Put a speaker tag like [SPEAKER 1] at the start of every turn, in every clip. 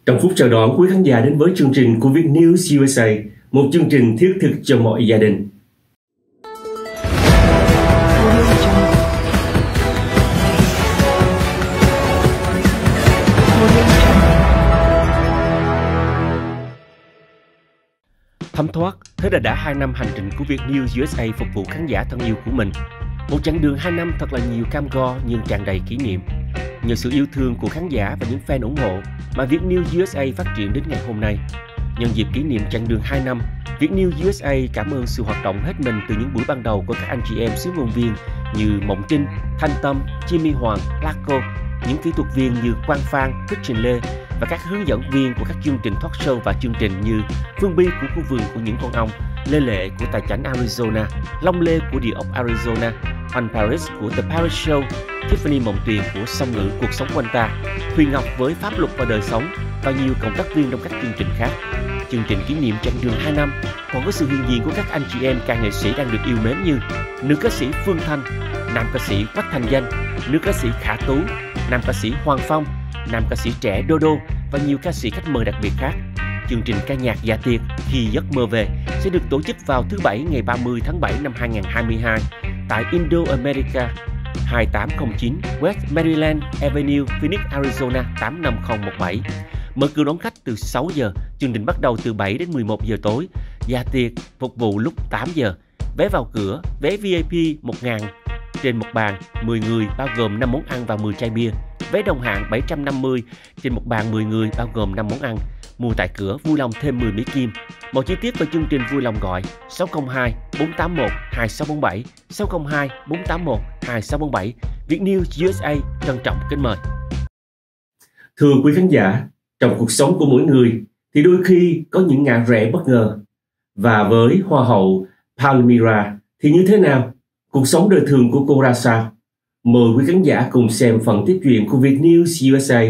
[SPEAKER 1] Trọng Phúc chào đón quý khán giả đến với chương trình của VietNews USA, một chương trình thiết thực cho mọi gia đình. Thấm thoát, thế là đã 2 năm hành trình của VietNews USA phục vụ khán giả thân yêu của mình. Một chặng đường 2 năm thật là nhiều cam go nhưng tràn đầy kỷ niệm. Nhờ sự yêu thương của khán giả và những fan ủng hộ mà VietNews USA phát triển đến ngày hôm nay. Nhân dịp kỷ niệm chặng đường 2 năm, VietNews USA cảm ơn sự hoạt động hết mình từ những buổi ban đầu của các anh chị em xứ ngôn viên như Mộng Trinh, Thanh Tâm, Jimmy Hoàng, Laco, những kỹ thuật viên như Quang Phan, Christian Lê và các hướng dẫn viên của các chương trình talk show và chương trình như Phương Bi của Khu vườn của những con ong, Lê Lệ của Tài chánh Arizona, Long Lê của Địa ốc Arizona, Anh Paris của The Paris Show, Tiffany Mộng Tuyền của Song Ngữ Cuộc Sống Quanh ta, Thùy Ngọc với Pháp luật và đời sống và nhiều cộng tác viên trong các chương trình khác. Chương trình kỷ niệm chặng đường 2 năm còn có sự hiện diện của các anh chị em ca nghệ sĩ đang được yêu mến như nữ ca sĩ Phương Thanh, nam ca sĩ Quách Thành Danh, nữ ca sĩ Khả Tú, nam ca sĩ Hoàng Phong, nam ca sĩ trẻ Dodo và nhiều ca sĩ khách mời đặc biệt khác. Chương trình ca nhạc dạ tiệc Khi Giấc Mơ Về sẽ được tổ chức vào thứ Bảy ngày 30 tháng 7 năm 2022 tại Indo-America 2809 West Maryland Avenue, Phoenix, Arizona 85017. Mở cửa đón khách từ 6 giờ, chương trình bắt đầu từ 7 đến 11 giờ tối, dạ tiệc phục vụ lúc 8 giờ. Vé vào cửa, vé VIP 1.000 trên một bàn 10 người bao gồm 5 món ăn và 10 chai bia. Vé đồng hạng 750 trên một bàn 10 người bao gồm 5 món ăn. Mua tại cửa vui lòng thêm 10 Mỹ Kim. Mọi chi tiết về chương trình vui lòng gọi 602 481 2647 602 481 2647. VietNews USA trân trọng kính mời. Thưa quý khán giả, trong cuộc sống của mỗi người thì đôi khi có những ngã rẽ bất ngờ. Và với Hoa hậu Palmira thì như thế nào? Cuộc sống đời thường của cô ra sao? Mời quý khán giả cùng xem phần tiếp chuyện của VietNews USA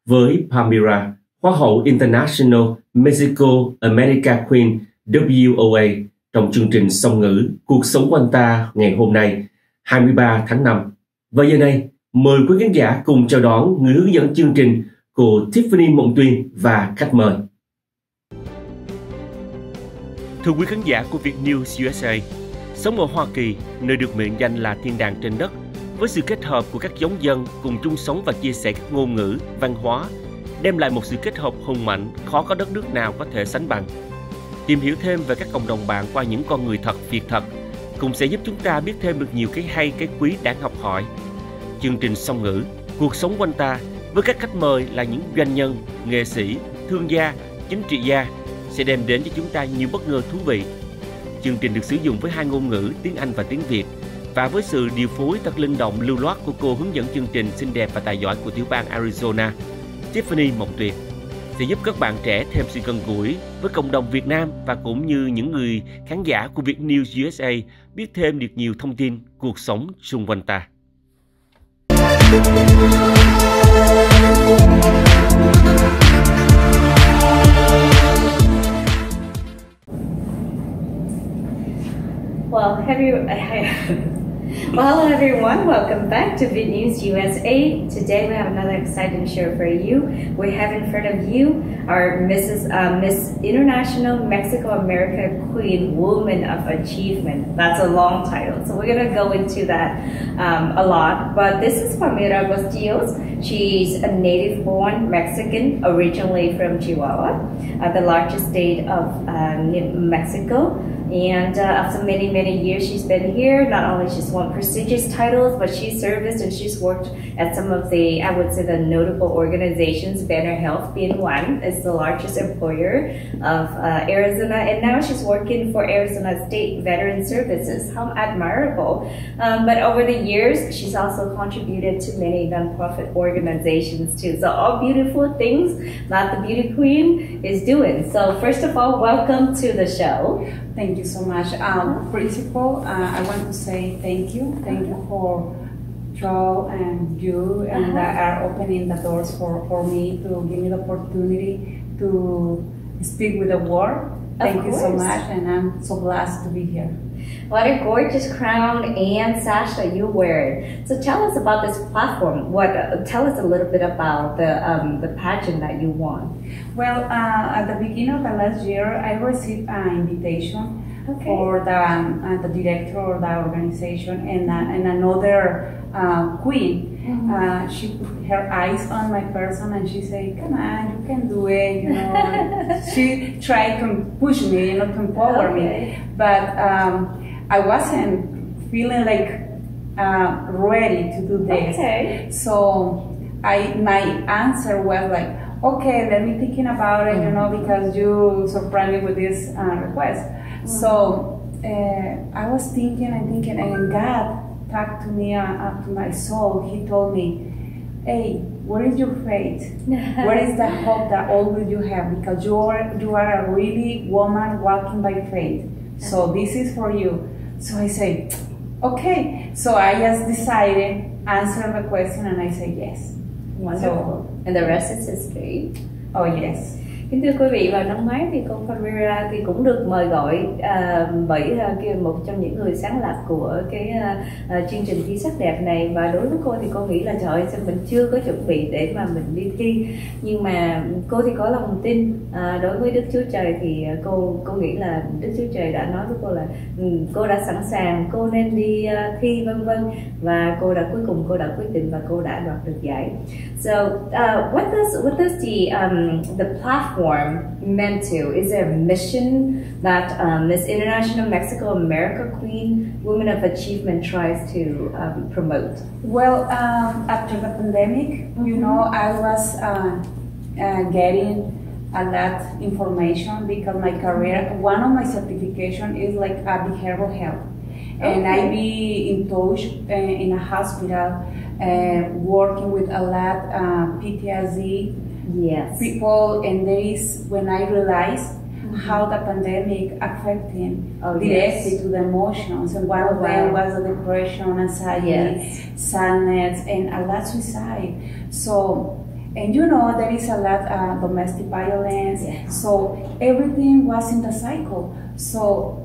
[SPEAKER 1] với Palmira, Hoa hậu International Mexico America Queen WOA trong chương trình song ngữ Cuộc Sống Quanh ta ngày hôm nay 23 tháng 5. Và giờ này, mời quý khán giả cùng chào đón người hướng dẫn chương trình, cô Tiffany Mộng Tuyền và khách mời. Thưa quý khán giả của VietNews USA, sống ở Hoa Kỳ, nơi được mệnh danh là thiên đàng trên đất, với sự kết hợp của các giống dân cùng chung sống và chia sẻ các ngôn ngữ, văn hóa, đem lại một sự kết hợp hùng mạnh khó có đất nước nào có thể sánh bằng. Tìm hiểu thêm về các cộng đồng bạn qua những con người thật, việc thật cũng sẽ giúp chúng ta biết thêm được nhiều cái hay, cái quý đáng học hỏi. Chương trình song ngữ Cuộc Sống Quanh ta với các khách mời là những doanh nhân, nghệ sĩ, thương gia, chính trị gia sẽ đem đến cho chúng ta nhiều bất ngờ thú vị. Chương trình được sử dụng với 2 ngôn ngữ tiếng Anh và tiếng Việt và với sự điều phối thật linh động lưu loát của cô hướng dẫn chương trình xinh đẹp và tài giỏi của tiểu bang Arizona, Tiffany Mộng Tuyền sẽ giúp các bạn trẻ thêm sự gần gũi với cộng đồng Việt Nam và cũng như những người khán giả của VietNews USA biết thêm được nhiều thông tin cuộc sống xung quanh ta.
[SPEAKER 2] Hello everyone, welcome back to VietNews USA. Today we have another exciting show for you. We have in front of you our Miss International Mexico America Queen Woman of Achievement. That's a long title, so we're going to go into that a lot. But this is Palmira Bustillos. She's a native-born Mexican, originally from Chihuahua, the largest state of Mexico. And after many years she's been here, not only she's won prestigious titles, but she's serviced and she's worked at some of the, I would say, the notable organizations. Banner Health being one, is the largest employer of Arizona, and now she's working for Arizona State Veteran Services. How admirable. But over the years, she's also contributed to many nonprofit organizations too. So all beautiful things that the beauty queen is doing. So first of all, welcome to the show.
[SPEAKER 3] Thank you so much. Principal, I want to say thank you. Thank you for Joe and you and are opening the doors for me to give me the opportunity to speak with the world Thank you so much, and I'm so blessed to be here.
[SPEAKER 2] What a gorgeous crown and sash that you wear. So tell us about this platform. Tell us a little bit about the pageant that you won.
[SPEAKER 3] Well, at the beginning of the last year, I received an invitation for the director of the organization and another queen. She put her eyes on my person and she said, "Come on, you can do it." You know, she tried to push me, you know, to empower me, but I wasn't feeling like ready to do this. So my answer was like, "Okay, let me thinking about it, you know, because you surprised me with this request." So I was thinking and God talked to me, to my soul. He told me, "Hey, where is your faith? Where is the hope that always you have? Because you are a really woman walking by faith. So this is for you." So I say, "Okay." So I just decided, answer the question, and I say yes.
[SPEAKER 2] Wonderful. And the rest is history.
[SPEAKER 3] Oh yes.
[SPEAKER 2] Kính thưa quý vị, vào năm ngoái thì cô Palmira thì cũng được mời gọi bởi một trong những người sáng lập của cái chương trình thi sắc đẹp này, và đối với cô thì cô nghĩ là trời ơi, mình chưa có chuẩn bị để mà mình đi thi, nhưng mà cô thì có lòng tin đối với Đức Chúa Trời, thì cô nghĩ là Đức Chúa Trời đã nói với cô là cô đã sẵn sàng, cô nên đi thi vân vân, và cuối cùng cô đã quyết định và cô đã đoạt được giải. So what does the platform meant to? Is there a mission that Miss International Mexico America Queen, Women of Achievement tries to promote?
[SPEAKER 3] Well, after the pandemic, you know, I was getting a lot of information because my career, one of my certification is like a behavioral health. And I be in touch in a hospital, working with a lot PTSD people, and there is when I realized how the pandemic affecting directly to the emotions, and one of them was the depression, anxiety, sadness, and a lot suicide. So, and you know, there is a lot domestic violence. So everything was in the cycle. So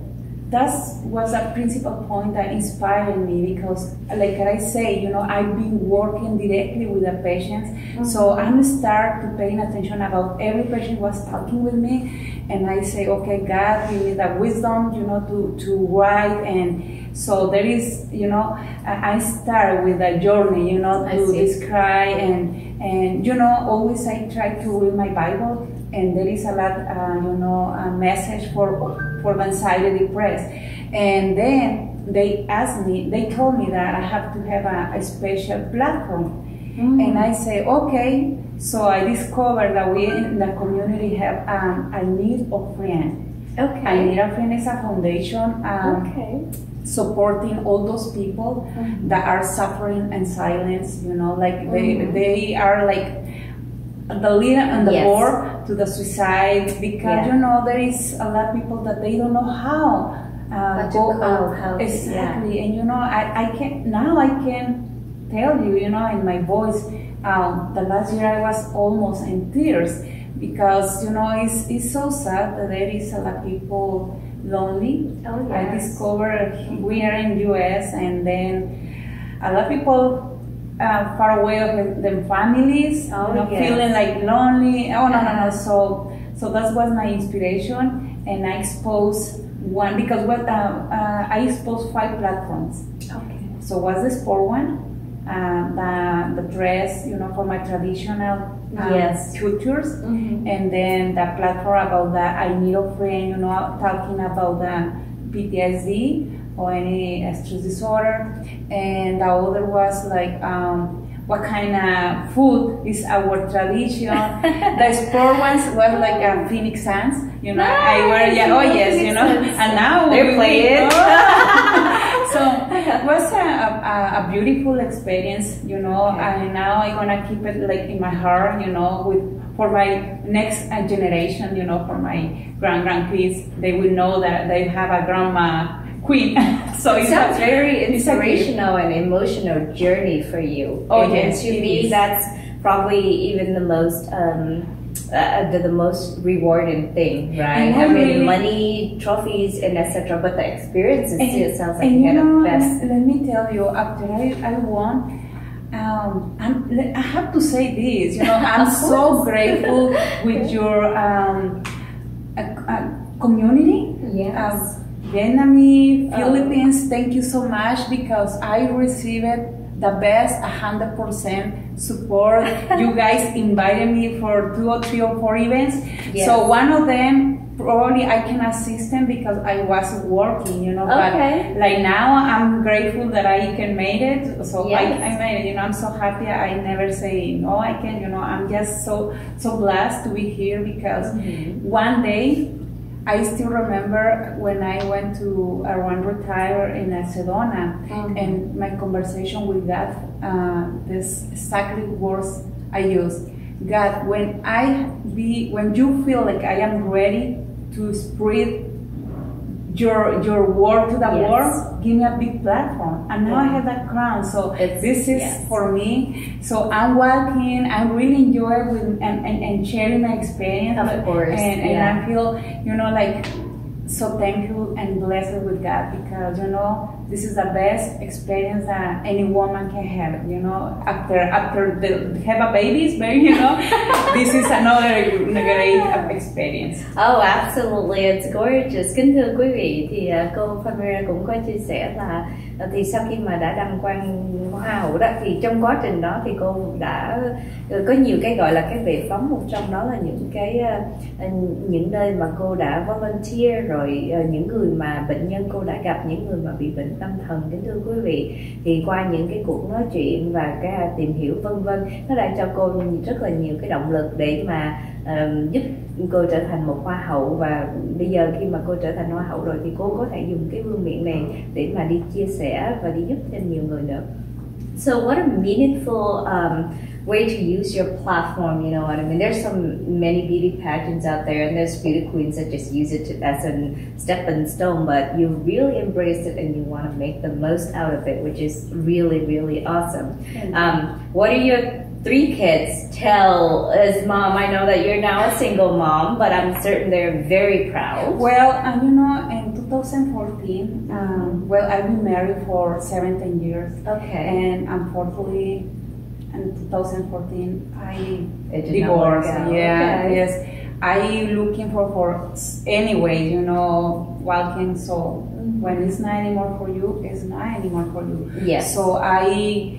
[SPEAKER 3] that was a principal point that inspired me, because like I say, you know, I've been working directly with the patients. So I'm start to paying attention about every patient was talking with me, and I say, okay, God, give me the wisdom, you know, to write. And so there is, you know, I start with a journey, you know, to describe, and you know, always I try to read my Bible, and there is a lot, you know, a message for anxiety, depressed. And then they asked me, they told me that I have to have a special platform. And I say, okay. So I discovered that we in the community have a need of friend. I Need a Friend is a foundation supporting all those people that are suffering in silence, you know, like they are like the leader and the board to the suicide, because you know, there is a lot of people that they don't know how go out. Exactly. And you know, I can tell you, you know, in my voice, the last year I was almost in tears, because you know, it's so sad that there is a lot of people lonely. I discovered we are in US, and then a lot of people far away of their families, you know, feeling like lonely. So that was my inspiration, and I exposed one, because I exposed 5 platforms. So what's the sport one? The dress, you know, for my traditional cultures, and then the platform about the I Need a Friend, you know, talking about the PTSD or any stress disorder, and the other was like what kind of food is our tradition. The sport ones was like a Phoenix Suns, you know. I wear you know, and now
[SPEAKER 2] they play it.
[SPEAKER 3] So it was a beautiful experience, you know, and now I'm gonna keep it like in my heart, you know, for my next generation, you know, for my grandkids, they will know that they have a grandma queen. So
[SPEAKER 2] it sounds very inspirational and emotional journey for you. And to me, that's probably even the most the most rewarding thing, right?
[SPEAKER 3] And
[SPEAKER 2] I mean,
[SPEAKER 3] really,
[SPEAKER 2] money, trophies, and etc. But the experience still sounds like
[SPEAKER 3] and
[SPEAKER 2] you had the best.
[SPEAKER 3] Let me tell you, after I won, I have to say this. You know, I'm so grateful with your community.
[SPEAKER 2] Yes.
[SPEAKER 3] Vietnamese, Philippines, thank you so much, because I received the best 100% support. You guys invited me for 2 or 3 or 4 events.
[SPEAKER 2] Yes.
[SPEAKER 3] So one of them, probably I can assist them because I was working, you know.
[SPEAKER 2] Okay.
[SPEAKER 3] But like now, I'm grateful that I can make it. So
[SPEAKER 2] Yes.
[SPEAKER 3] I made it. You know, I'm so happy. I never say no. I can. You know, I'm just so blessed to be here, because one day, I still remember when I went to one retire in Sedona, and my conversation with God, this exactly words I used. God, when you feel like I am ready to spread your word to the world, give me a big platform. And now I have that crown, so this is for me. So I'm walking, I really enjoy with and sharing my experience.
[SPEAKER 2] Of course.
[SPEAKER 3] And I feel, you know, like so thankful and blessed with God, because, you know, this is the best experience that any woman can have, you know, after they have a baby, you know, this is another great experience.
[SPEAKER 2] Oh, absolutely, it's gorgeous. Kính thưa quý vị, thì cô Palmira cũng có chia sẻ là thì sau khi mà đã đăng quang Hoa hậu đó, thì trong quá trình đó thì cô đã có nhiều cái gọi là cái bệ phóng, một trong đó là những nơi mà cô đã volunteer, rồi những người mà bệnh nhân cô đã gặp, những người mà bị bệnh tâm thần. Kính thưa quý vị, thì qua những cái cuộc nói chuyện và cái tìm hiểu vân vân, nó đang cho cô rất là nhiều cái động lực để mà giúp cô trở thành một hoa hậu. Và bây giờ khi mà cô trở thành hoa hậu rồi thì cô có thể dùng cái vương miện này để mà đi chia sẻ và đi giúp thêm nhiều người nữa. So what a meaningful way to use your platform, you know what I mean? There's so many beauty pageants out there, and there's beauty queens that just use it as a stepping stone, but you really embrace it and you want to make the most out of it, which is really, really awesome. What are your 3 kids tell as mom? I know that you're now a single mom, but I'm certain they're very proud.
[SPEAKER 3] Well, you know, in 2014, well, I've been married for 17 years. Okay. And unfortunately, in 2014, I divorced. Yeah, okay. Yes. I looking for any way, you know, walking. So when it's not anymore for you, it's not anymore for you. Yes. So I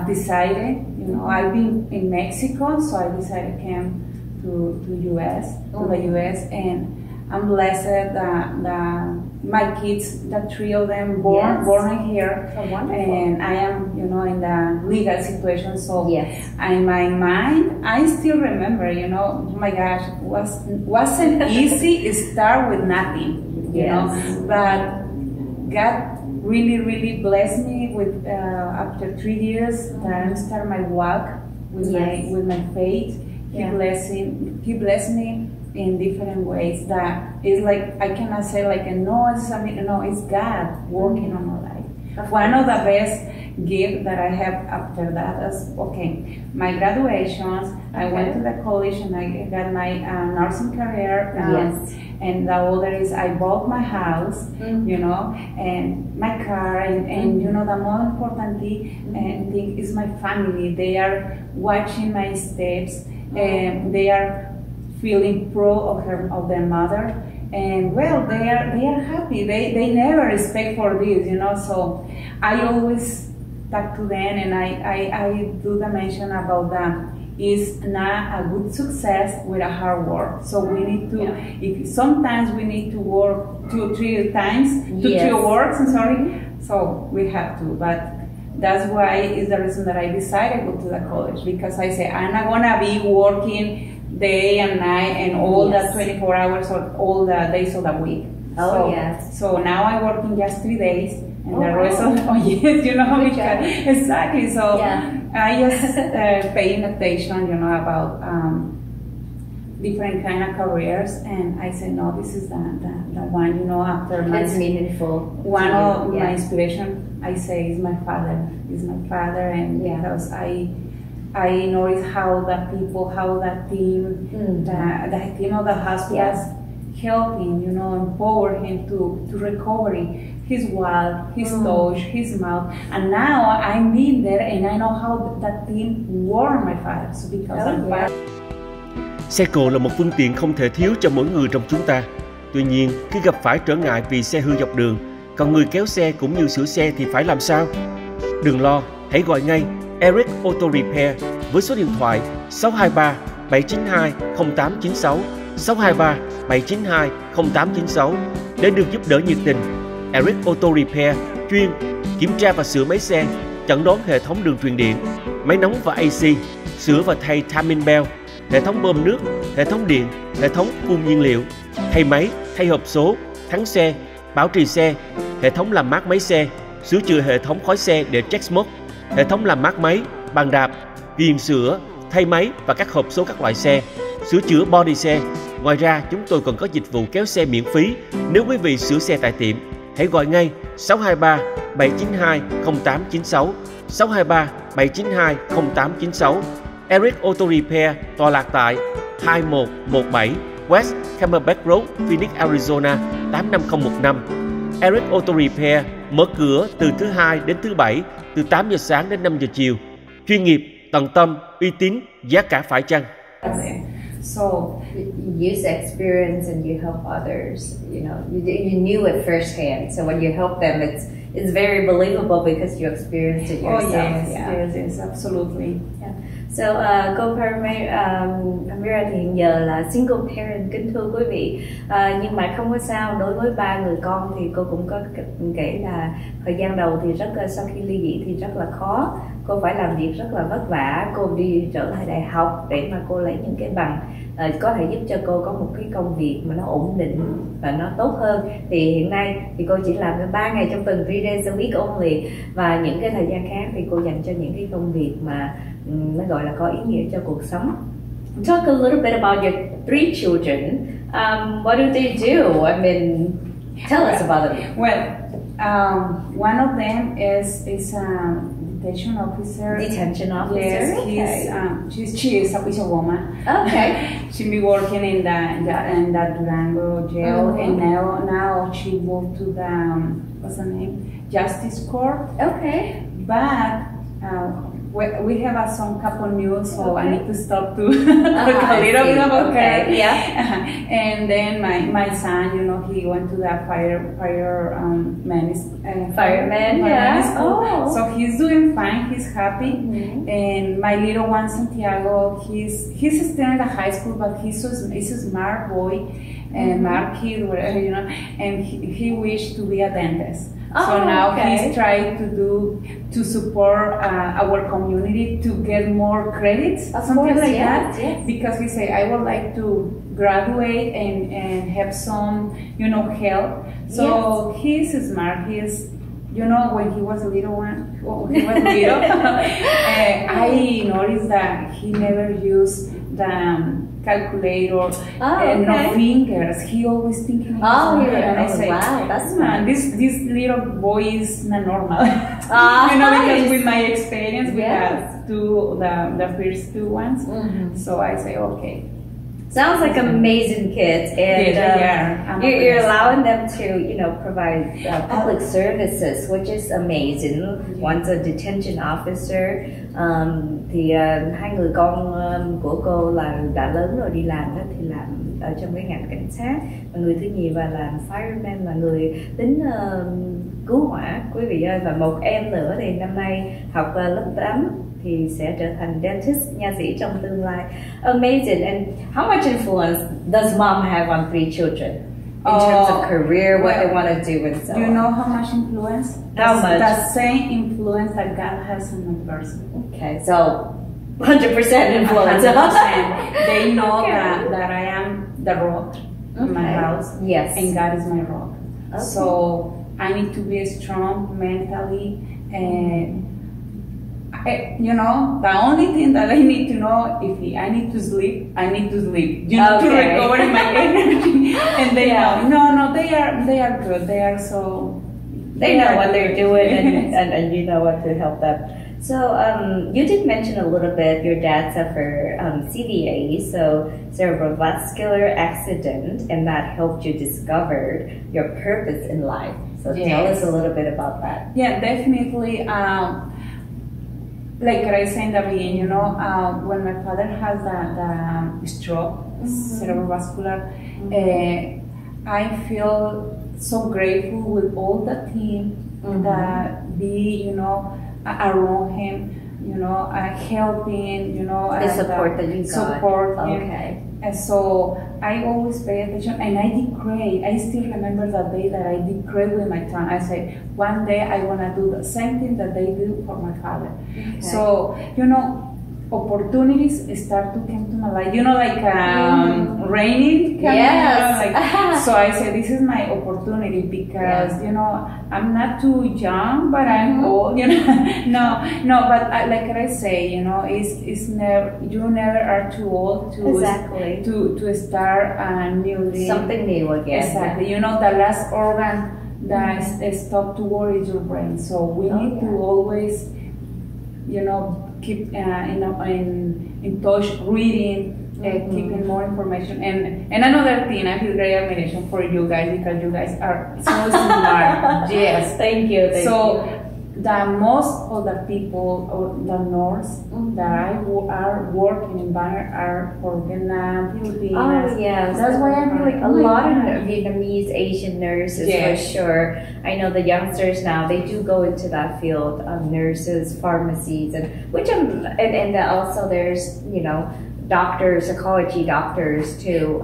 [SPEAKER 3] decided, you know, I've been in Mexico, so I decided to come to the US, and I'm blessed that my kids, the 3 of them born here. So wonderful. And I am, you know, in the legal situation. So in my mind, I still remember, you know, oh my gosh, wasn't easy to start with nothing, you know, but God really, really blessed me with after 3 years that I started my walk with my faith. He blessed me in different ways. That is like, I cannot say like it's God working on my life. One of the best gifts that I have after that is my graduations. I went to the college and I got my nursing career. And the other is I bought my house, you know, and my car, and you know, the most important thing is my family. They are watching my steps, and they are feeling proud of their mother, and well, they are happy. They never expect for this, you know. So I always talk to them, and I do the mention about them. Is not a good success with a hard work. So we need to, sometimes we need to work 2 or 3 times, 2 or 3 works, I'm sorry. So we have to, but that's why is the reason that I decided to go to the college, because I say I'm not gonna be working day and night and all the 24 hours or all the days of the week. So now I work in just 3 days, and the rest of you know, because, exactly. So I just paying attention, you know, about different kind of careers, and I said, no, this is the one, you know, after my
[SPEAKER 2] meaningful.
[SPEAKER 3] One of my inspiration, I say, is my father, and because I noticed how the people, how the team, the team of the hospitals helping, empower him to recovery, his walk, his touch, his mouth. And now I'm in there and I know how that team warmed my father. So because of that.
[SPEAKER 1] Xe cộ là một phương tiện không thể thiếu cho mỗi người trong chúng ta. Tuy nhiên, khi gặp phải trở ngại vì xe hư dọc đường, còn người kéo xe cũng như sửa xe thì phải làm sao? Đừng lo, hãy gọi ngay Eric Auto Repair với số điện thoại 623 792 0896 623 792 0896 để được giúp đỡ nhiệt tình. Eric Auto Repair chuyên kiểm tra và sửa máy xe, chẩn đoán hệ thống đường truyền điện, máy nóng và AC, sửa và thay timing belt, hệ thống bơm nước, hệ thống điện, hệ thống phun nhiên liệu, thay máy, thay hộp số, thắng xe, bảo trì xe, hệ thống làm mát máy xe, sửa chữa hệ thống khói xe để check smoke, hệ thống làm mát máy, bàn đạp, viền sửa, thay máy và các hộp số các loại xe, sửa chữa body xe. Ngoài ra, chúng tôi còn có dịch vụ kéo xe miễn phí nếu quý vị sửa xe tại tiệm. Hãy gọi ngay 623 792 0896 623 792 0896. Eric Auto Repair tọa lạc tại 2117 West Camelback Road, Phoenix, Arizona 85015. Eric Auto Repair mở cửa từ thứ Hai đến thứ Bảy, từ 8 giờ sáng đến 5 giờ chiều. Chuyên nghiệp, tận tâm, uy tín, giá cả phải chăng?
[SPEAKER 2] So you use experience and you help others. You knew it firsthand. So when you help them, it's very believable because you experienced it yourself.
[SPEAKER 3] Yes, absolutely.
[SPEAKER 2] Yeah. So cô Palmira thì hiện giờ là single parent, kính thưa quý vị. Nhưng mà không có sao, đối với 3 người con thì cô cũng có kể là thời gian đầu thì sau khi ly dị thì rất là khó. Cô phải làm việc rất là vất vả, cô đi trở lại đại học để mà cô lấy những cái bằng có thể giúp cho cô có một cái công việc mà nó ổn định và nó tốt hơn. Thì hiện nay thì cô chỉ làm 3 ngày trong tuần, 3 days a week only, và những cái thời gian khác thì cô dành cho những cái công việc mà nó gọi là có ý nghĩa cho cuộc sống. Talk a little bit about your 3 children. What do they do? I mean, tell us about them.
[SPEAKER 3] Well, one of them is detention officer.
[SPEAKER 2] Detention officer.
[SPEAKER 3] Yes,
[SPEAKER 2] okay.
[SPEAKER 3] She is a woman.
[SPEAKER 2] Okay.
[SPEAKER 3] She be working in the Durango jail, and now she moved to the what's the name? Justice Court.
[SPEAKER 2] Okay.
[SPEAKER 3] But we have some couple news, so I need to stop to talk a little bit about her.
[SPEAKER 2] Yeah.
[SPEAKER 3] And then my son, he went to the fireman school.
[SPEAKER 2] Oh.
[SPEAKER 3] So he's doing fine. He's happy. And my little one Santiago, he's still in the high school, but he's a smart boy and smart kid, whatever, and he wished to be a dentist. So now he's trying to support our community to get more credits, something like that. Yes. Because he say, I would like to graduate and have some, help. So he's smart. He's, when he was a little I noticed that he never used the calculator and no fingers. He always thinking.
[SPEAKER 2] And I say, wow, that's smart.
[SPEAKER 3] This little boy is not normal. Because with my experience, we have the first 2 ones. So I say, okay.
[SPEAKER 2] Sounds like amazing kids, and you're allowing them to, provide public services, which is amazing. One's a detention officer. Thì 2 người con của cô là đã lớn rồi, đi làm đó thì làm ở trong cái ngành cảnh sát, và người thứ nhì và làm fireman, là người lính cứu hỏa, quý vị ơi. Và một em nữa thì năm nay học lớp 8 thì sẽ trở thành dentist, nha sĩ trong tương lai. Amazing. And how much influence does mom have on 3 children in terms of career, what they want to do and so on?
[SPEAKER 3] You know how much influence?
[SPEAKER 2] How much?
[SPEAKER 3] The same influence that God has on my person.
[SPEAKER 2] Okay, so 100% influence.
[SPEAKER 3] 100%. They know that I am the rock in my house.
[SPEAKER 2] Yes.
[SPEAKER 3] And God is my rock. So I need to be strong mentally, and the only thing that I need to know, if I need to sleep, I need to sleep. To recover my energy. And they know. No, they are good. They are so.
[SPEAKER 2] They know what they're doing, and you know what to help them. So you did mention a little bit your dad suffered CVA, so cerebrovascular accident, and that helped you discover your purpose in life. So tell us a little bit about that.
[SPEAKER 3] Yeah, definitely. Like I said in the beginning, you know, when my father has the stroke, cerebrovascular, I feel so grateful with all the team that be, you know, around him, you know, helping, you know,
[SPEAKER 2] the support that you got.
[SPEAKER 3] Support him.
[SPEAKER 2] Okay.
[SPEAKER 3] And so I always pay attention, and I did pray. I still remember that day that I did pray with my tongue. I said, one day I want to do the same thing that they do for my father. Okay. So, you know, opportunities start to come to my life. You know, like raining.
[SPEAKER 2] Yes.
[SPEAKER 3] Like, so I said, this is my opportunity because, you know, I'm not too young, but I'm old. You know, no. But like I say, you know, it's never, you never are too old to to start new
[SPEAKER 2] something new again.
[SPEAKER 3] Exactly. You know, the last organ that stop to work is your brain. So we need to always, you know, keep in touch, reading, keeping more information. And another thing, I feel great admiration for you guys because you guys are so smart. Yes,
[SPEAKER 2] thank you.
[SPEAKER 3] So the most of the people, or the nurse that are working in Banner are for Vietnam, Philippines.
[SPEAKER 2] Oh yes,
[SPEAKER 3] that's why I feel like
[SPEAKER 2] a lot of Vietnamese Asian nurses for sure. I know the youngsters now, they do go into that field, nurses, pharmacies, and also there's, you know, doctors, psychology doctors too,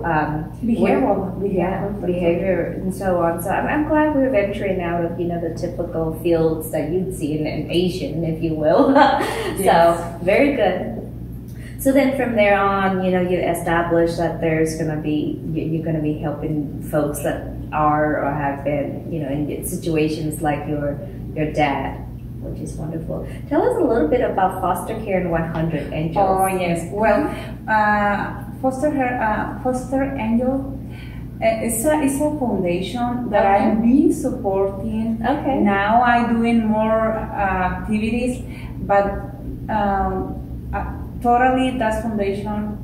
[SPEAKER 2] behavior and so on. So I'm glad we're venturing out of, you know, the typical fields that you'd see in Asian, if you will. So very good. So then from there on, you know, you establish that there's going to be, you're going to be helping folks that are or have been, you know, in situations like your dad, which is wonderful. Tell us a little bit about Foster Care and 100 Angels.
[SPEAKER 3] Oh yes, well, Foster Angel it's a foundation that I've been supporting. Okay. Now I'm doing more activities, but totally that foundation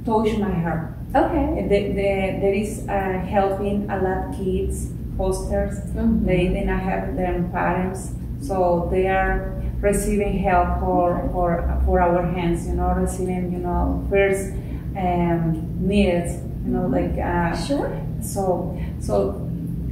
[SPEAKER 3] touched my heart. Okay. There is helping a lot of kids, fosters. They not have their parents, so they are receiving help for our hands. You know, receiving, you know, first needs. You know, like sure. So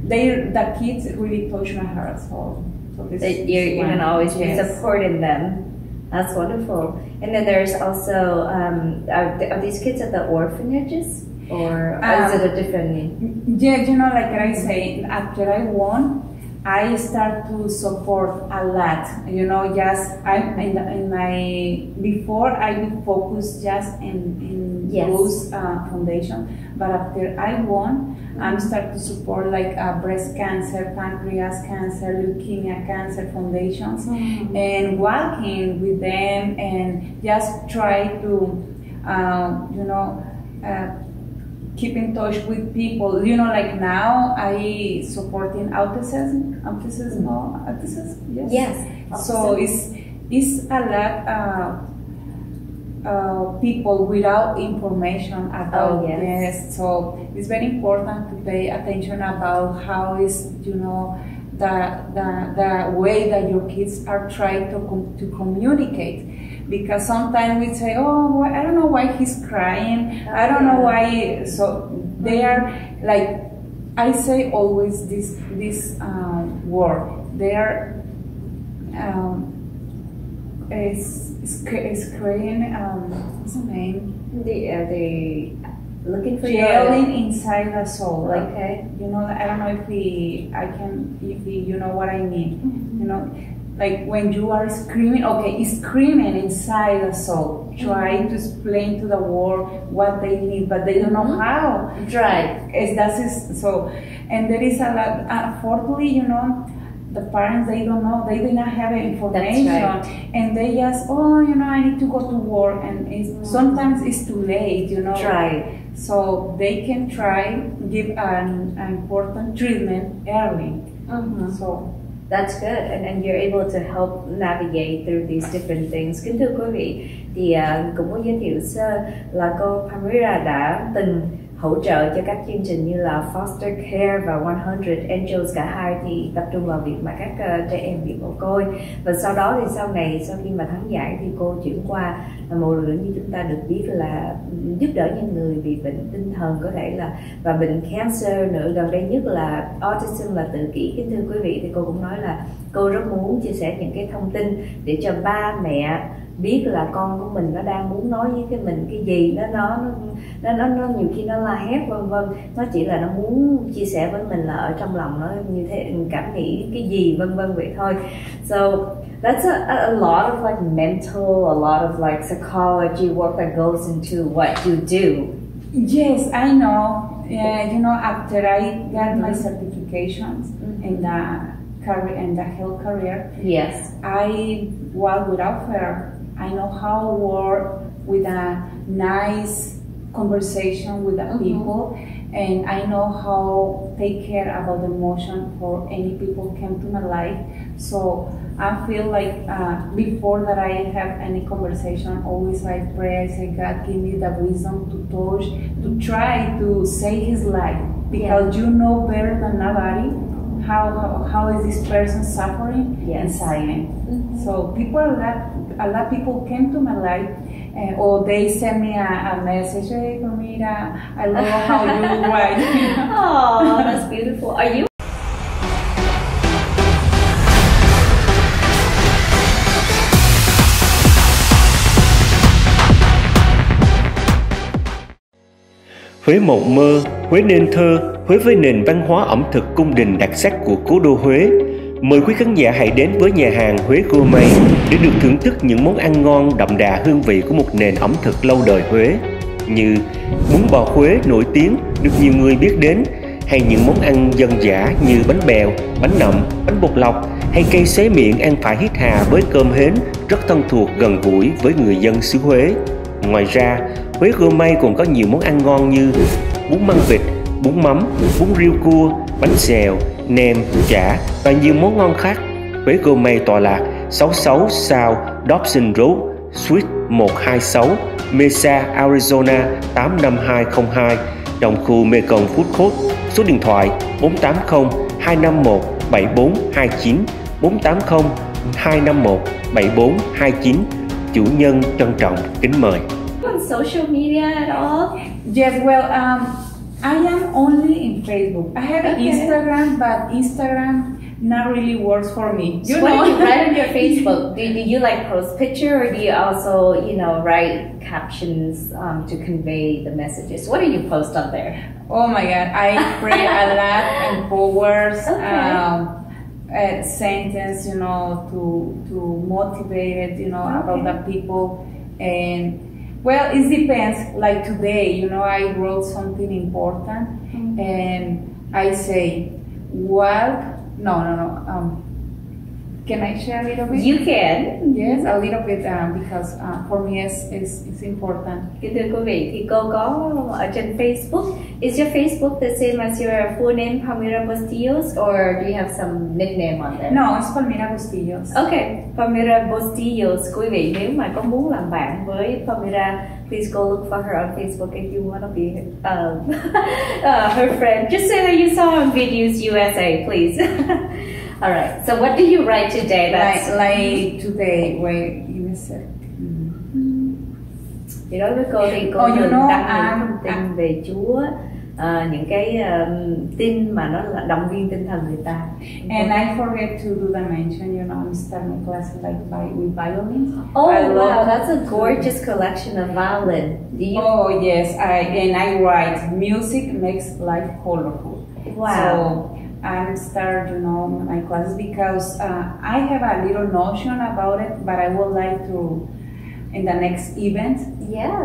[SPEAKER 3] the kids really touch my heart. So this
[SPEAKER 2] you're gonna always be supporting them. That's wonderful. And then there's also are these kids at the orphanages, or is it a different name?
[SPEAKER 3] Yeah, you know, like I say, after I won, I start to support a lot. You know, just before I would focus just in those foundation, but after I won, I'm start to support like breast cancer, pancreas cancer, leukemia cancer foundations, and walking with them and just try to, you know, keep in touch with people. You know, like now I supporting autism. Yes. So it's a lot people without information about this. So it's very important to pay attention about how is, you know, the way that your kids are trying to communicate. Because sometimes we say, oh, I don't know why he's crying. I don't know why. So they are like, I say always this word. They are is creating what's the name?
[SPEAKER 2] They looking for
[SPEAKER 3] yelling inside the soul. Like,
[SPEAKER 2] okay.
[SPEAKER 3] You know, I don't know if you know what I mean. You know, like when you are screaming, it's screaming inside the soul, trying to explain to the world what they need, but they don't know how.
[SPEAKER 2] Right.
[SPEAKER 3] So, and there is a lot, unfortunately, you know, the parents, they don't know, they do not have information. That's right. And they just, you know, I need to go to work, and sometimes it's too late, you know.
[SPEAKER 2] Right.
[SPEAKER 3] So they can try give an important treatment early. So
[SPEAKER 2] That's good, and you're able to help navigate through these different things. Kính thưa quý vị, thì cũng có giới thiệu sơ là cô Palmira đã từng hỗ trợ cho các chương trình như là Foster Care và 100 Angels, cả hai thì tập trung vào việc mà các trẻ em bị mồ côi. Và sau đó thì sau này, sau khi mà thắng giải thì cô chuyển qua một lĩnh như chúng ta được biết là giúp đỡ những người bị bệnh tinh thần, có thể là và bệnh cancer nữa, gần đây nhất là autism là tự kỷ. Kính thưa quý vị, thì cô cũng nói là cô rất muốn chia sẻ những cái thông tin để cho ba mẹ biết là con của mình nó đang muốn nói với mình cái gì, nó nhiều khi nó la hét vân vân, nó chỉ là nó muốn chia sẻ với mình là ở trong lòng nó như thế, cảm nghĩ cái gì vân vân vậy thôi. So that's a lot of like mental, a lot of like psychology work that goes into what you do.
[SPEAKER 3] Yes, I know. You know, after I got my certifications in the career, in the health career,
[SPEAKER 2] yes,
[SPEAKER 3] I work without fear. I know how to work with a nice conversation with the people, and I know how take care about the emotion for any people came to my life. So I feel like before that I have any conversation, always I pray, I say, God, give me the wisdom to touch, to try to save his life, because you know better than nobody how is this person suffering in silence. So people, a lot of people came to my life, or they send me a message, hey Palmira, I love how you write.
[SPEAKER 2] Oh, that's beautiful. Are you?
[SPEAKER 1] Huế mộng mơ, Huế nên thơ, Huế với nền văn hóa ẩm thực cung đình đặc sắc của cố đô Huế. Mời quý khán giả hãy đến với nhà hàng Huế Gourmet để được thưởng thức những món ăn ngon đậm đà hương vị của một nền ẩm thực lâu đời Huế, như bún bò Huế nổi tiếng được nhiều người biết đến, hay những món ăn dân dã như bánh bèo, bánh nậm, bánh bột lọc, hay cây xé miệng ăn phải hít hà với cơm hến rất thân thuộc gần gũi với người dân xứ Huế. Ngoài ra, Huế Gourmet còn có nhiều món ăn ngon như bún măng vịt, bún mắm, bún riêu cua, bánh xèo, nem, chả và nhiều món ngon khác. Huế Gourmet tọa lạc 66 South Dobson Road, Suite 126, Mesa, Arizona 85202, trong khu Mekong Food Court. Số điện thoại 480 251 7429, 480 251 7429. Chủ nhân trân trọng kính mời.
[SPEAKER 2] On social media at all?
[SPEAKER 3] Yes, well, I am only in Facebook. I have Instagram, but Instagram not really works for me.
[SPEAKER 2] You know? What do you write on your Facebook? Do you like post picture, or do you also, write captions to convey the messages? What do you post on there?
[SPEAKER 3] Oh my God, I pray a lot and forwards. Sentence, to motivate it, about the people. And well, it depends. Like today, I wrote something important, and I say, well, no. Can I share a little bit?
[SPEAKER 2] You can.
[SPEAKER 3] Yes, a little bit, because for me it's important.
[SPEAKER 2] Kính thưa quý vị, thì cô có ở trên Facebook. Is your Facebook the same as your full name, Palmira Bustillos, or do you have some nickname on there?
[SPEAKER 3] No, it's Palmira Bustillos.
[SPEAKER 2] Okay, Palmira Bustillos. Quý vị, nếu mà có muốn làm bạn với Palmira, please go look for her on Facebook if you want to be her friend. Just say that you saw her on VietNews USA, please. All right. So what do you write today? That's
[SPEAKER 3] like today. Wait, give me a sec.
[SPEAKER 2] Thì đối với cô thì cô thường đăng những thông tin về Chúa, những cái tin mà nó là động viên tinh thần người ta.
[SPEAKER 3] And I forget to do the mention. I'm starting class with violins.
[SPEAKER 2] Oh wow, that's a gorgeous collection of violin.
[SPEAKER 3] Oh yes, I write. Music makes life colorful.
[SPEAKER 2] Wow.
[SPEAKER 3] So I'm start, my classes because I have a little notion about it, but I would like to, in the next event,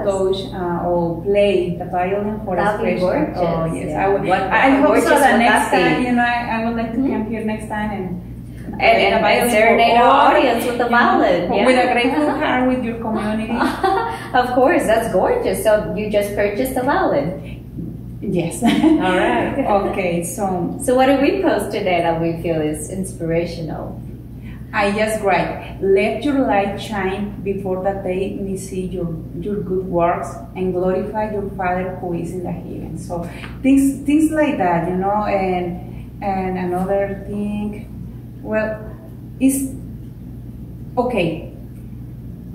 [SPEAKER 3] coach or play the violin for a special. Oh yes,
[SPEAKER 2] yeah.
[SPEAKER 3] I would. I hope so. The next time, I would like to come here next time and
[SPEAKER 2] serenade our audience with the violin.
[SPEAKER 3] With a grateful heart with your community.
[SPEAKER 2] Of course, that's gorgeous. So you just purchased the violin.
[SPEAKER 3] Yes.
[SPEAKER 2] All right.
[SPEAKER 3] Okay, so
[SPEAKER 2] what do we post today that we feel is inspirational?
[SPEAKER 3] I just write, let your light shine before that they may see your good works and glorify your Father who is in the heaven. So things like that, you know, and another thing, well, is okay.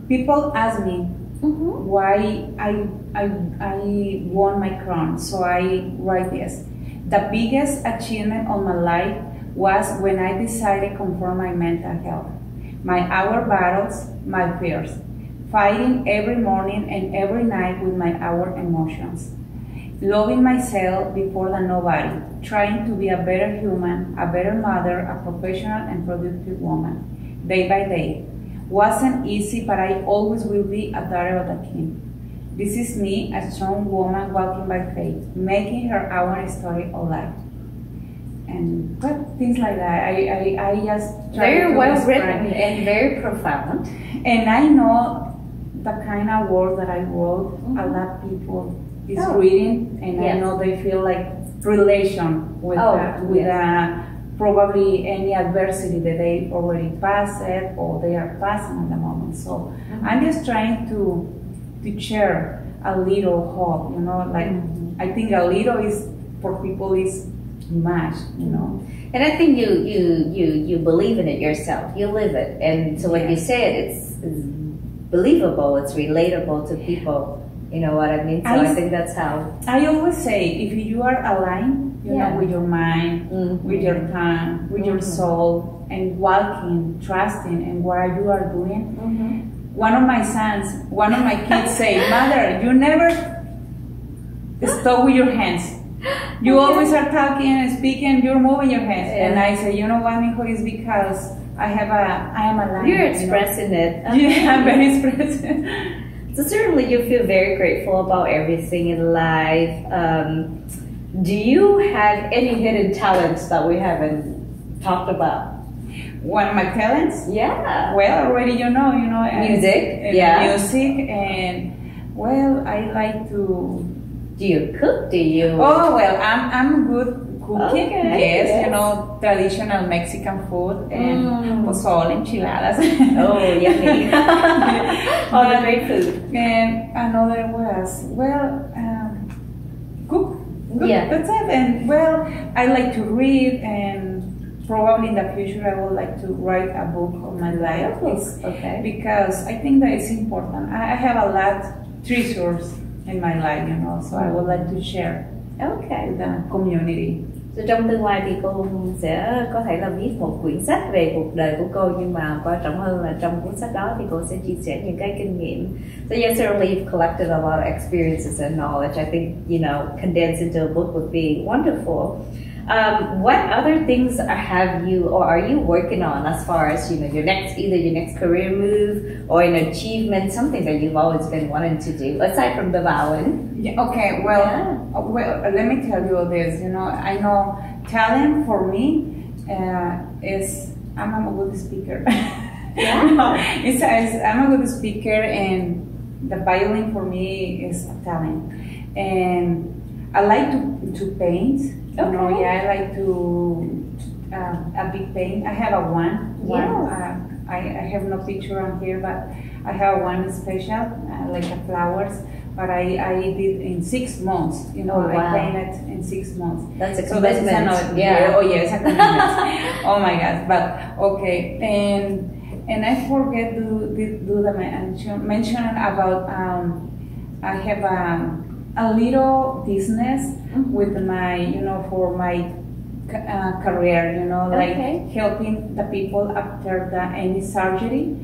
[SPEAKER 3] People ask me why I won my crown, so I write this. The biggest achievement of my life was when I decided to confront my mental health, my hour battles, my fears, fighting every morning and every night with my hour emotions, loving myself before the nobody, trying to be a better human, a better mother, a professional and productive woman, day by day. Wasn't easy, but I always will be a daughter of the King. This is me, a strong woman walking by faith, making her own story of life. And well, things like that. I just try
[SPEAKER 2] very
[SPEAKER 3] to
[SPEAKER 2] well
[SPEAKER 3] describe
[SPEAKER 2] written
[SPEAKER 3] it.
[SPEAKER 2] and very profound.
[SPEAKER 3] And I know the kind of words that I wrote, a lot of people is reading, and I know they feel like relation with probably any adversity that they already passed it or they are passing at the moment. So I'm just trying to share a little hope, you know, like I think a little is for people is much, you know.
[SPEAKER 2] And I think you believe in it yourself. You live it, and so when you say it, it's believable. It's relatable to people. You know what I mean? So I think that's how.
[SPEAKER 3] I always say, if you are aligned, you know, with your mind, with your tongue, with your soul, and walking, trusting in what you are doing. One of my sons, one of my kids say, "Mother, you never stop with your hands. You always are talking and speaking, you're moving your hands." And I say, you know what, Mijo, is because I am aligned.
[SPEAKER 2] You're expressing it.
[SPEAKER 3] Yeah, I'm very expressive.
[SPEAKER 2] So certainly you feel very grateful about everything in life. Do you have any hidden talents that we haven't talked about?
[SPEAKER 3] One of my talents?
[SPEAKER 2] Yeah.
[SPEAKER 3] Well, already you know.
[SPEAKER 2] Music?
[SPEAKER 3] Music, and well, I like to...
[SPEAKER 2] Do you cook? Do you...
[SPEAKER 3] Oh, well, I'm good cooking.
[SPEAKER 2] Okay,
[SPEAKER 3] yes, you know, traditional Mexican food and pozole, enchiladas.
[SPEAKER 2] Oh, yummy. All the great food.
[SPEAKER 3] And another was, well, cook.
[SPEAKER 2] Yeah.
[SPEAKER 3] That's it. And well, I like to read, and probably in the future I would like to write a book of my life. Because I think that it's important. I have a lot treasures in my life, you know, so I would like to share with the community.
[SPEAKER 2] So trong tương lai thì cô sẽ có thể là viết một quyển sách về cuộc đời của cô, nhưng mà quan trọng hơn là trong cuốn sách đó thì cô sẽ chia sẻ những cái kinh nghiệm. So yes, certainly you've collected a lot of experiences and knowledge. I think, you know, condensed into a book would be wonderful. What other things have you or are you working on as far as, you know, either your next career move or an achievement, something that you've always been wanting to do aside from the violin?
[SPEAKER 3] Yeah, okay, well, let me tell you this. You know, I know talent for me is I'm a good speaker. I'm a good speaker, and the violin for me is a talent. And I like to paint. You know, I like to a big paint. I have a one. I have no picture on here, but I have one special, like a flowers. But I did in 6 months. You know, I painted in 6 months.
[SPEAKER 2] That's a commitment.
[SPEAKER 3] Oh yes, a commitment. Oh my God! But okay, and I forget to do the mention about I have a little business with my, you know, for my career, you know, like helping the people after any surgery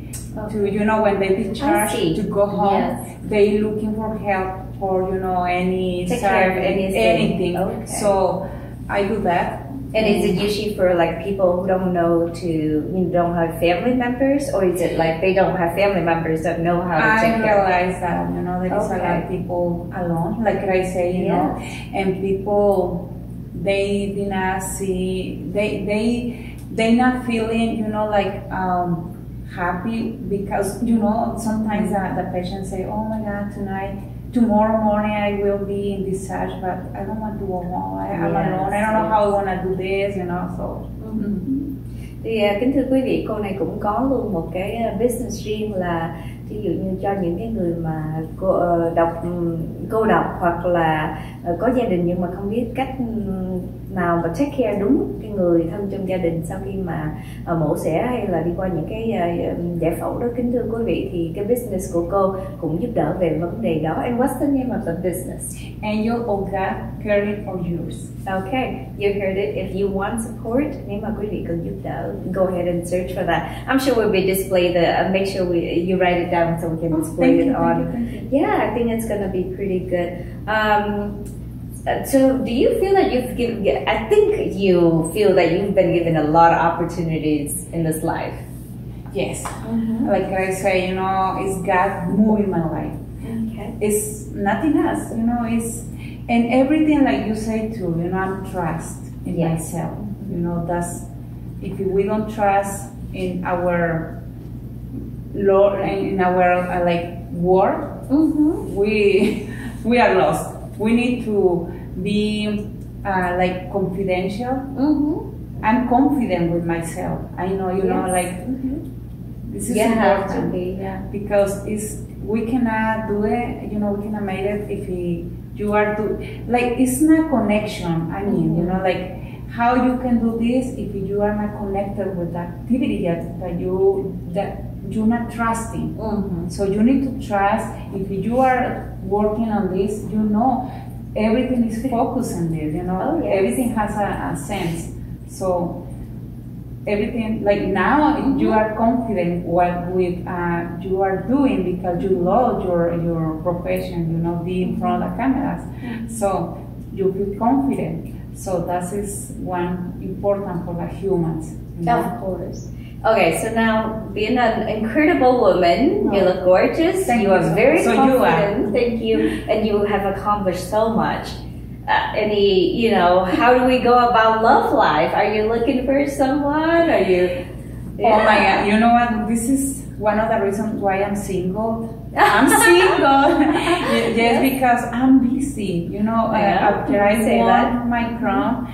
[SPEAKER 3] to, you know, when they discharge to go home, they looking for help for, you know, any surgery, anything. So I do that.
[SPEAKER 2] And is it usually for like people who don't know don't have family members, or is it like they don't have family members that know how to take care?
[SPEAKER 3] I realize that, you know, there is a lot of people alone, like I say, you know, and people, they did not see, they not feeling, you know, like happy, because, you know, sometimes the patients say, oh my God, tonight tomorrow morning I will be in this search, but I don't want to go home. I'm alone. I don't know how I want to do this, so.
[SPEAKER 2] Thì kính thưa quý vị, cô này cũng có luôn một cái business riêng, là ví dụ như cho những cái người mà cô độc hoặc là có gia đình nhưng mà không biết cách nào mà take care đúng cái người thân trong gia đình sau khi mà mổ xẻ hay là đi qua những cái giải phẫu đó. Kính thưa quý vị, thì cái business của cô cũng giúp đỡ về vấn đề đó. And what's the name of the business?
[SPEAKER 3] And you all got care it for yours.
[SPEAKER 2] Okay, you heard it. If you want support, nếu mà quý vị cần giúp đỡ, go ahead and search for that. I'm sure we'll be display the. Make sure you write it down so we can display it on.
[SPEAKER 3] Thank you.
[SPEAKER 2] Yeah, I think it's gonna be pretty good. So, do you feel that you've given? I think you feel that you've been given a lot of opportunities in this life.
[SPEAKER 3] Yes, like I say, it's God moving my life.
[SPEAKER 2] Okay.
[SPEAKER 3] It's nothing else, it's, and everything like you say too, I'm trust in myself. That's, if we don't trust in our Lord and in our word, we are lost. We need to be confidential. I'm confident with myself. I know, this is important because we cannot do it. We cannot make it if you are it's not connection. I mean, how you can do this if you are not connected with the activity that you're not trusting. So you need to trust. If you are working on this, everything is focused on this. Everything has a sense. So everything, now you are confident with you are doing because you love your profession. Be in front of the cameras. So you feel confident. So that is one important for the humans.
[SPEAKER 2] Of course. Okay, so now being an incredible woman, you look gorgeous. You are very confident. Thank you, and you have accomplished so much. How do we go about love life? Are you looking for someone? Are you?
[SPEAKER 3] Yeah. Oh my God! You know what? This is one of the reasons why I'm single. I'm single. Yes, because I'm busy. After I won my crown,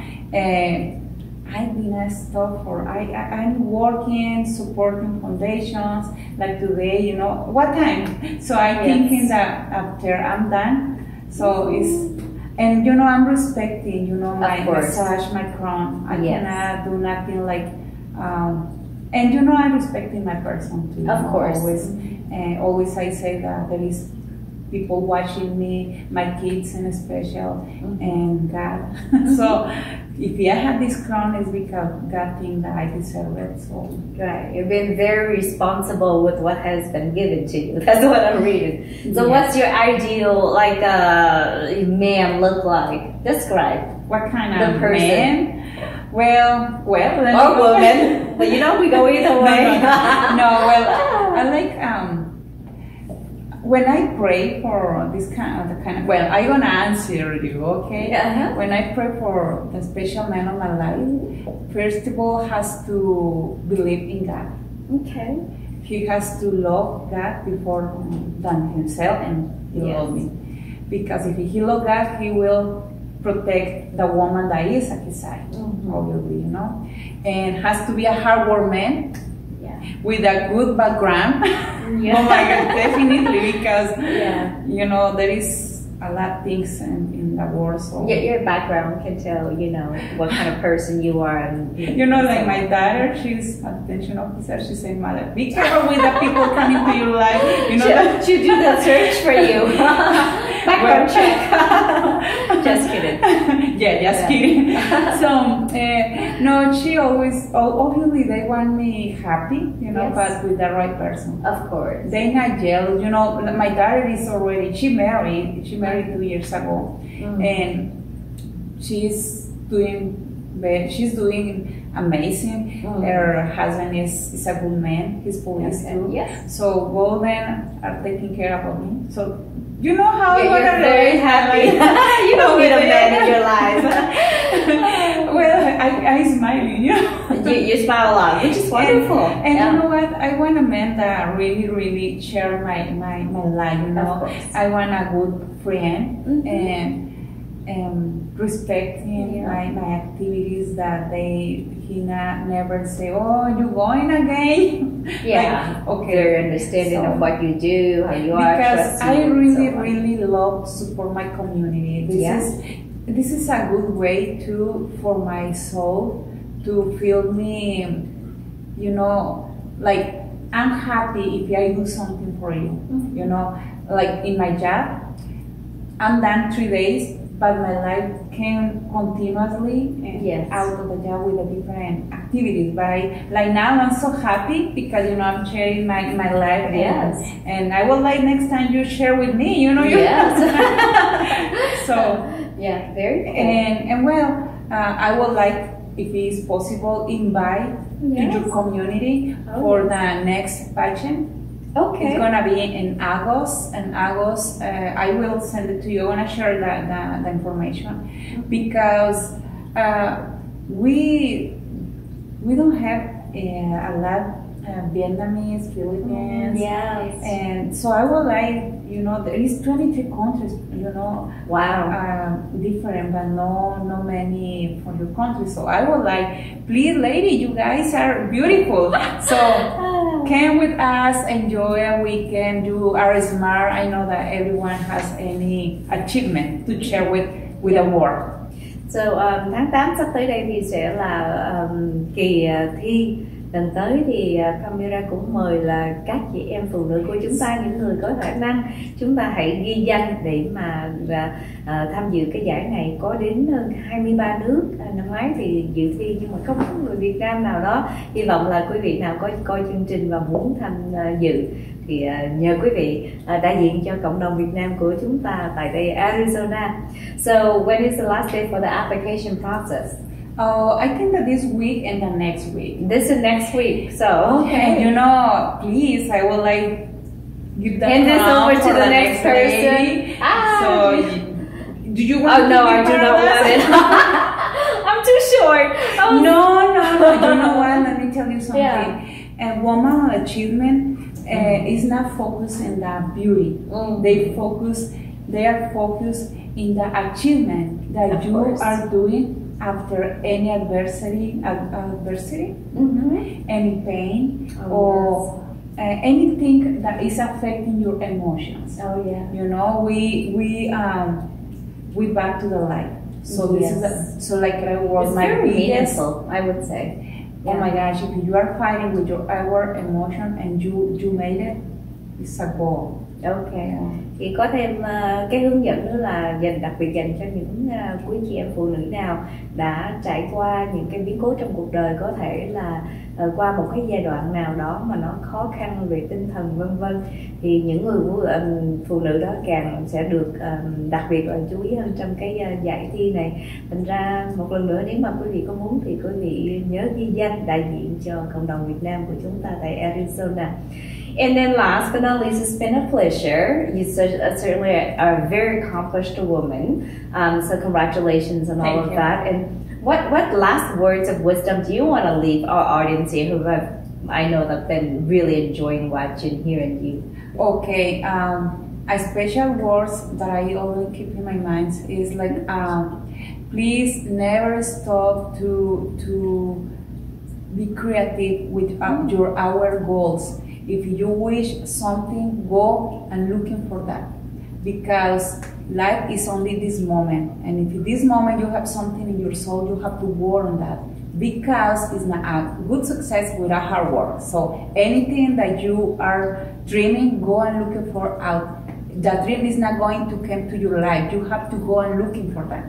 [SPEAKER 3] I've been stuck for. I'm working, supporting foundations. Like today, what time? So I'm thinking that after I'm done, so it's. And I'm respecting, my massage, my crown. I cannot do nothing and I'm respecting my person too.
[SPEAKER 2] Of course.
[SPEAKER 3] Always I say that there is people watching me, my kids in special, and God. So if I have this crown, it's because God thinks that I deserve it. So
[SPEAKER 2] right, you've been very responsible with what has been given to you. That's what I'm reading. So what's your ideal man look like? Describe.
[SPEAKER 3] What kind
[SPEAKER 2] of
[SPEAKER 3] person? Man? Well,
[SPEAKER 2] or woman. But we go either way.
[SPEAKER 3] I like when I pray for this kind of well, I'm gonna answer you, okay? When I pray for the special man of my life, first of all, has to believe in God.
[SPEAKER 2] Okay.
[SPEAKER 3] He has to love God before than himself, and he love me. Because if he love God, he will protect the woman that is at his side, obviously, and has to be a hard work man with a good background. Oh my God, definitely, because there is a lot of things in the world. So
[SPEAKER 2] your background can tell, what kind of person you are. And,
[SPEAKER 3] like my daughter, she's a detention officer. She said, "Mother, be careful with the people coming to your life."
[SPEAKER 2] She do the search for you. Background check. Just kidding.
[SPEAKER 3] Just kidding. So, no, she always, obviously they want me happy, but with the right person.
[SPEAKER 2] Of course.
[SPEAKER 3] They're not jealous. My daughter is already, she married 2 years ago. And she's doing amazing. Her husband is a good man. He's police too.
[SPEAKER 2] Yes.
[SPEAKER 3] So both men are taking care of me. So how
[SPEAKER 2] you're very happy. You don't need a man in your life.
[SPEAKER 3] Well, I smiling.
[SPEAKER 2] You you smile a lot, which is wonderful.
[SPEAKER 3] And you know what? I want a man that really, really share my life. You know, I want a good friend and respecting my activities, that he never say, "Oh, you going again?"
[SPEAKER 2] Yeah, like, okay. They're understanding of what you do, how you are.
[SPEAKER 3] Because I really, really love to support my community. This is a good way for my soul to feel me, you know, like I'm happy if I do something for you. You know, like in my job, I'm done 3 days, but my life can continuously out of the job with the different activities. But like now I'm so happy because, you know, I'm sharing my life. And I would like next time you share with me, you know. So
[SPEAKER 2] yeah, very cool.
[SPEAKER 3] And well, I would like, if it is possible, invite to your community for the next pageant.
[SPEAKER 2] Okay.
[SPEAKER 3] It's gonna be in August. In August, I will send it to you. I'm gonna share the information because we don't have a lot Vietnamese, Philippines, and so I would like, you know, there is 23 countries, you know, different, but no many for your country. So I would like, please, lady, you guys are beautiful. So come with us, enjoy a weekend. You are smart. I know that everyone has any achievement to share with the world.
[SPEAKER 2] So tháng 8 sắp tới đây thì sẽ là kỳ thi. Lần tới thì Palmira cũng mời là các chị em phụ nữ của chúng ta, những người có khả năng, chúng ta hãy ghi danh để mà tham dự cái giải này. Có đến 23 nước, năm ngoái thì dự thi nhưng mà không có người Việt Nam nào đó. Hy vọng là quý vị nào có coi chương trình và muốn tham dự thì nhờ quý vị đại diện cho cộng đồng Việt Nam của chúng ta tại đây Arizona. So when is the last day for the application process?
[SPEAKER 3] I think that this week and the next week.
[SPEAKER 2] This is next week. So
[SPEAKER 3] okay, you know, please, I will like give the
[SPEAKER 2] hand this over to the next person.
[SPEAKER 3] So, do you want?
[SPEAKER 2] Oh no, I do not want it. I'm too short.
[SPEAKER 3] No. You know what? Let me tell you something. A woman achievement is not focused in the beauty. They are focused in the achievement that you are doing. After any adversity, any pain, or anything that is affecting your emotions. You know, we back to the light. So this is like I was my biggest.
[SPEAKER 2] I would say.
[SPEAKER 3] Oh my gosh! If you are fighting with our emotion and you made it, it's a goal.
[SPEAKER 2] Okay. Thì có thêm cái hướng dẫn nữa là đặc biệt dành cho những quý chị em phụ nữ nào đã trải qua những cái biến cố trong cuộc đời, có thể là qua một cái giai đoạn nào đó mà nó khó khăn về tinh thần vân vân, thì những người phụ nữ đó càng sẽ được đặc biệt là chú ý hơn trong cái giải thi này. Thành ra một lần nữa, nếu mà quý vị có muốn thì quý vị nhớ ghi danh đại diện cho cộng đồng Việt Nam của chúng ta tại Arizona. And then last but not least, it's been a pleasure. You certainly are a very accomplished woman. So congratulations on all of that. And what last words of wisdom do you want to leave our audience here who I know that been really enjoying watching, hearing you?
[SPEAKER 3] Okay. A special words that I always keep in my mind is like, please never stop to be creative with our goals. If you wish something, go and looking for that, because life is only this moment, and if in this moment you have something in your soul, you have to work on that, because it's not a good success without hard work. So anything that you are dreaming, go and looking for out. That dream is not going to come to your life. You have to go and looking for that.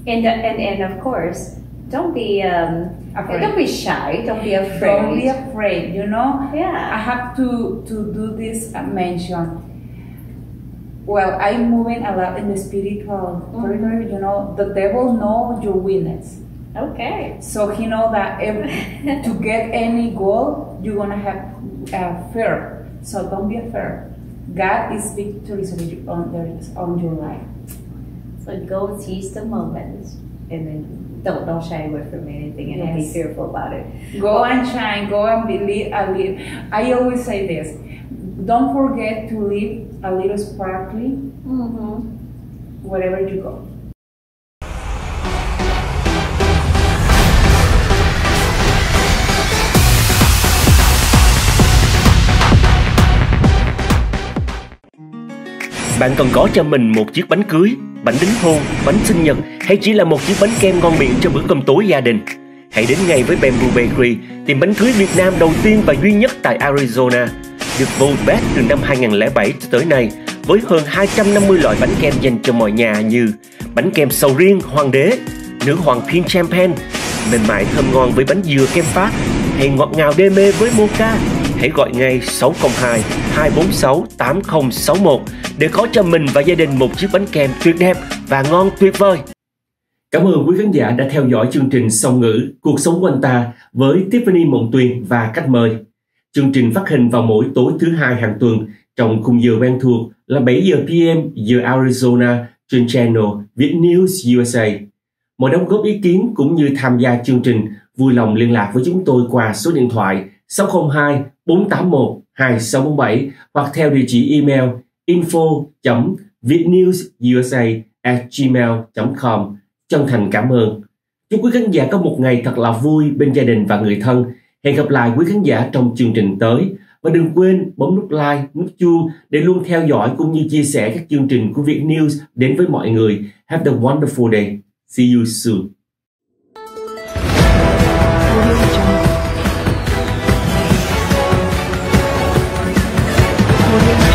[SPEAKER 2] And of course, don't be afraid. Don't be shy. Don't be afraid.
[SPEAKER 3] Don't be afraid. You know.
[SPEAKER 2] Yeah.
[SPEAKER 3] I have to do this mention. Well, I'm moving a lot in the spiritual territory. You know, the devil knows your weakness.
[SPEAKER 2] Okay.
[SPEAKER 3] So he knows that to get any goal, you're gonna have fear. So don't be afraid. God is victorious on your life.
[SPEAKER 2] So go seize the moment. and then don't shy away from anything and don't be fearful about it.
[SPEAKER 3] Go and shine, go and believe. I always say this, don't forget to live a little sparkly wherever you go.
[SPEAKER 1] Bạn cần có cho mình một chiếc bánh cưới, bánh đính hôn, bánh sinh nhật hay chỉ là một chiếc bánh kem ngon miệng cho bữa cơm tối gia đình? Hãy đến ngay với Bamboo Bakery, tiệm bánh cưới Việt Nam đầu tiên và duy nhất tại Arizona, được vote best từ năm 2007 tới nay, với hơn 250 loại bánh kem dành cho mọi nhà như bánh kem sầu riêng hoàng đế, nữ hoàng pink champagne, mềm mại thơm ngon với bánh dừa kem Pháp, hay ngọt ngào đê mê với mocha. Hãy gọi ngay 602 246 8061 để có cho mình và gia đình một chiếc bánh kem tuyệt đẹp và ngon tuyệt vời. Cảm ơn quý khán giả đã theo dõi chương trình Song ngữ Cuộc sống quanh ta với Tiffany Mộng Tuyền và Khách mời. Chương trình phát hình vào mỗi tối thứ hai hàng tuần trong khung giờ quen thuộc là 7 giờ PM giờ Arizona trên channel VietNews USA. Mọi đóng góp ý kiến cũng như tham gia chương trình, vui lòng liên lạc với chúng tôi qua số điện thoại 602 481 2647 hoặc theo địa chỉ email info.vietnewsusa@gmail.com. Chân thành cảm ơn. Chúc quý khán giả có một ngày thật là vui bên gia đình và người thân. Hẹn gặp lại quý khán giả trong chương trình tới. Và đừng quên bấm nút like, nút chuông để luôn theo dõi cũng như chia sẻ các chương trình của VietNews đến với mọi người. Have a wonderful day. See you soon.
[SPEAKER 3] Audio